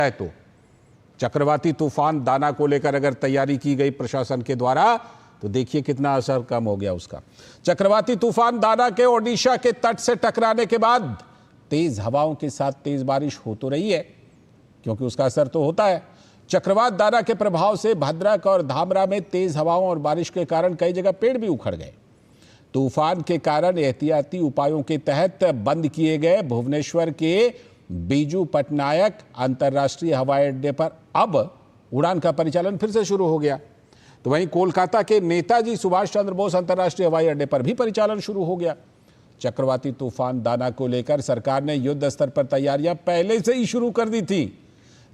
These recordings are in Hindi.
है तो चक्रवाती तूफान दाना को लेकर अगर तैयारी की गई प्रशासन के द्वारा तो देखिए कितना असर कम हो गया उसका। चक्रवाती तूफान दाना के ओडिशा के तट से टकराने के बाद तेज हवाओं के साथ तेज बारिश हो तो रही है, क्योंकि उसका असर तो होता है। चक्रवात दाना के प्रभाव से भद्रक और धामरा में तेज हवाओं और बारिश के कारण कई जगह पेड़ भी उखड़ गए। तूफान के कारण एहतियाती उपायों के तहत बंद किए गए भुवनेश्वर के बीजू पटनायक अंतर्राष्ट्रीय हवाई अड्डे पर अब उड़ान का परिचालन फिर से शुरू हो गया। तो वहीं कोलकाता के नेताजी सुभाष चंद्र बोस अंतर्राष्ट्रीय हवाई अड्डे पर भी परिचालन शुरू हो गया। चक्रवाती तूफान दाना को लेकर सरकार ने युद्ध स्तर पर तैयारियां पहले से ही शुरू कर दी थी।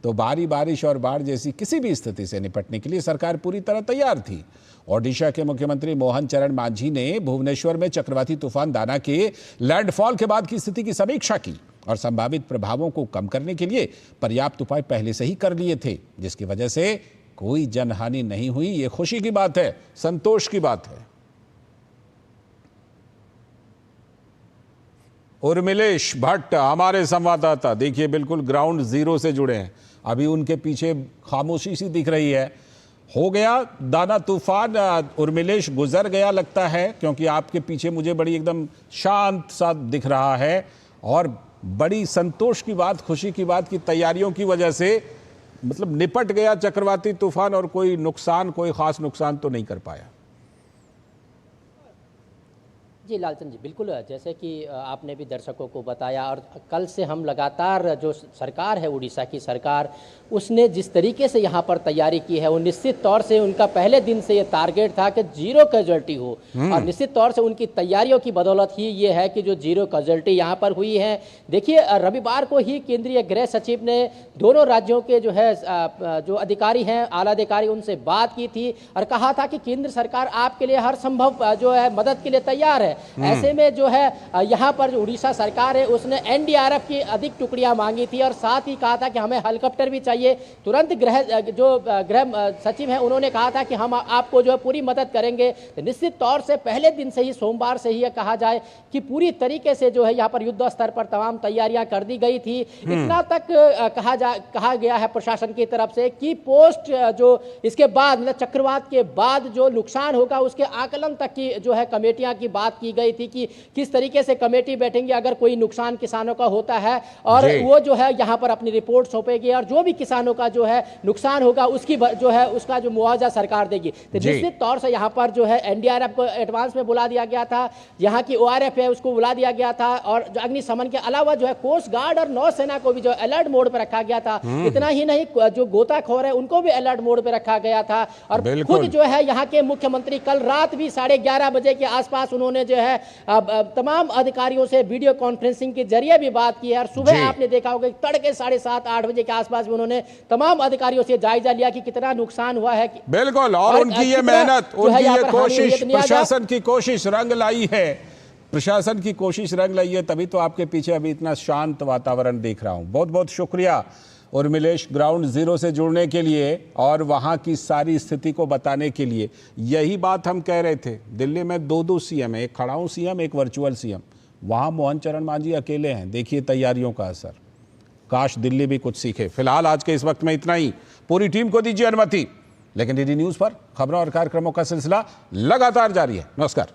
तो भारी बारिश और बाढ़ जैसी किसी भी स्थिति से निपटने के लिए सरकार पूरी तरह तैयार थी। ओडिशा के मुख्यमंत्री मोहन चरण मांझी ने भुवनेश्वर में चक्रवाती तूफान दाना के लैंडफॉल के बाद की स्थिति की समीक्षा की और संभावित प्रभावों को कम करने के लिए पर्याप्त उपाय पहले से ही कर लिए थे, जिसकी वजह से कोई जनहानि नहीं हुई। ये खुशी की बात है, संतोष की बात है। उर्मिलेश भट्ट हमारे संवाददाता, देखिए बिल्कुल ग्राउंड जीरो से जुड़े हैं। अभी उनके पीछे खामोशी सी दिख रही है। हो गया दाना तूफान, उर्मिलेश गुजर गया लगता है, क्योंकि आपके पीछे मुझे बड़ी एकदम शांत सा दिख रहा है और बड़ी संतोष की बात, खुशी की बात कि तैयारियों की वजह से मतलब निपट गया चक्रवाती तूफान और कोई खास नुकसान तो नहीं कर पाया। जी लालचंद जी, बिल्कुल जैसे कि आपने भी दर्शकों को बताया और कल से हम लगातार जो सरकार है उड़ीसा की सरकार, उसने जिस तरीके से यहाँ पर तैयारी की है वो निश्चित तौर से उनका पहले दिन से ये टारगेट था कि जीरो कैजुअल्टी हो और निश्चित तौर से उनकी तैयारियों की बदौलत ही ये है कि जो जीरो कैजुअल्टी यहाँ पर हुई है। देखिए रविवार को ही केंद्रीय गृह सचिव ने दोनों राज्यों के जो अधिकारी हैं, आला अधिकारी, उनसे बात की थी और कहा था कि केंद्र सरकार आपके लिए हर संभव जो है मदद के लिए तैयार है। ऐसे में जो है यहाँ पर जो उड़ीसा सरकार है उसने एनडीआरएफ की अधिक टुकड़ियां मांगी थी और साथ ही कहा था कि हमें हेलीकॉप्टर भी चाहिए। तुरंत गृह सचिव हैं उन्होंने कहा था कि हम आपको जो है पूरी मदद करेंगे। तो निश्चित तौर से पहले दिन से ही, सोमवार से ही यह कहा जाए कि पूरी तरीके से जो है यहाँ पर युद्ध स्तर पर तमाम तैयारियां कर दी गई थी। इतना तक कहा गया है प्रशासन की तरफ से कि पोस्ट जो इसके बाद मतलब चक्रवात के बाद जो नुकसान होगा उसके आकलन तक की जो है कमेटियां की बात की गई थी कि किस तरीके से कमेटी बैठेंगे अगर कोई नुकसान किसानों का होता है और वो जो है यहाँ पर अपनी रिपोर्ट सौंपेगी और जो भी किसानों का जो है नुकसान होगा उसकी जो है उसका जो मुआवजा सरकार देगी। तो निश्चित तौर से यहाँ पर जो है एनडीआरएफ को एडवांस में बुला दिया गया था, यहाँ की ओआरएफ है उसको बुला दिया गया था और जो अग्निशमन के अलावा जो है कोस्ट गार्ड और नौसेना को भी जो अलर्ट मोड पर रखा गया था। इतना ही नहीं, जो गोताखोर है उनको भी अलर्ट मोड पर रखा गया था और खुद जो है यहाँ के मुख्यमंत्री कल रात भी 11:30 बजे के आसपास उन्होंने जो है तमाम अधिकारियों से वीडियो कॉन्फ्रेंसिंग के जरिए भी बात की है और सुबह आपने देखा होगा तड़के 7:30-8 बजे के आसपास भी उन्होंने तमाम अधिकारियों से जायजा लिया कि कितना नुकसान हुआ है। बिल्कुल, और उनकी ये मेहनत, उनकी ये कोशिश, प्रशासन की कोशिश रंग लाई है। प्रशासन की कोशिश रंग लाई है, तभी तो आपके पीछे अभी इतना शांत वातावरण देख रहा हूं। बहुत बहुत शुक्रिया उर्मिलेश, ग्राउंड जीरो से जुड़ने के लिए और वहां की सारी स्थिति को बताने के लिए। यही बात हम कह रहे थे, दिल्ली में दो सीएम है, एक खड़ाऊ सीएम, एक वर्चुअल सीएम। वहां मोहन चरण मांझी अकेले हैं। देखिए तैयारियों का असर। काश दिल्ली भी कुछ सीखे। फिलहाल आज के इस वक्त में इतना ही। पूरी टीम को दीजिए अनुमति, लेकिन डीडी न्यूज पर खबरों और कार्यक्रमों का सिलसिला लगातार जारी है। नमस्कार।